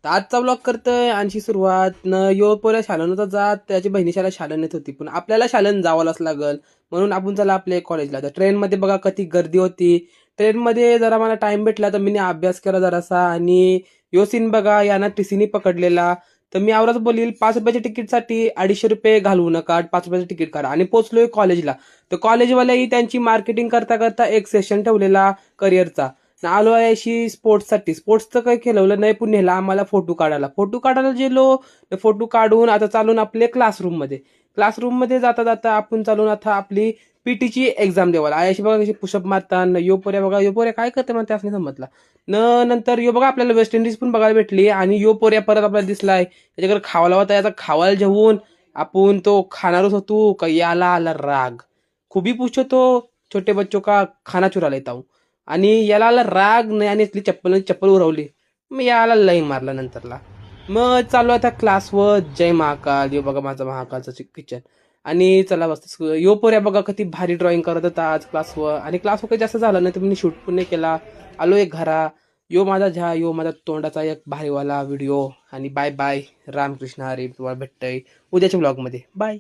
तर आजचा ब्लॉग करतोय आणखी सुरुवात न यो पोऱ्या शालन होता जात त्याची बहिणीशाला शालन येत होती पण आपल्याला शालन जावंच लागल म्हणून आपण चला आपल्या कॉलेजला. तर ट्रेनमध्ये बघा किती गर्दी होती. ट्रेनमध्ये जरा मला टाइम भेटला तर मी अभ्यास केला जरासा आणि यो सीन बघा यानं टीसीनी पकडलेला. तर मी आवरच बोलील 5 रुपयाच्या तिकीटसाठी 250 रुपये घालवू नका, 5 रुपयाचं तिकीट काढा. आणि पोचलोय कॉलेजला. तर कॉलेजवाल्याही त्यांची मार्केटिंग करता करता एक सेशन ठेवलेला करिअरचा. आलो आहे अशी स्पोर्ट्ससाठी. स्पोर्ट्सचं काही खेळवलं नाही पण नेला आम्हाला फोटो काढायला गेलो. फोटो काढून आता चालून आपले क्लासरूममध्ये जाता जाता आपण चालून आता आपली पीटीची एक्झाम देवाला आयाशी बघा कशी पुशअप मारताना यो पोऱ्या बघा यो पोऱ्या काय करते म्हणते असं समजला नंतर यो बघा आपल्याला वेस्ट इंडिज पण बघायला भेटली आणि यो पोऱ्या परत आपल्याला दिसलाय त्याच्याकडे खावाला होता. याचा खावाला जेवून आपण तो खाणारच होतो का याला आला राग. खूप पूछो तो छोटे बच्चों का खाना चुरा लेता हूं. आणि याला आला राग नाही आणि इथली चप्पल उरवली. मग याला लई मारला नंतरला. मग चालू आता क्लासवर जय महाकाल यो बघा माझा महाकालचं किचन. आणि चला बस यो पोऱ्या बघा किती भारी ड्रॉइंग करत होता आज क्लासवर. आणि क्लासवर काही जास्त झालं नाही तर मी शूट पण नाही केला. आलो एक घरा. यो माझा तोंडाचा एक भारीवाला व्हिडिओ. आणि बाय बाय. रामकृष्ण हरी. तुम्हाला भेटतंय उद्याच्या ब्लॉगमध्ये. बाय.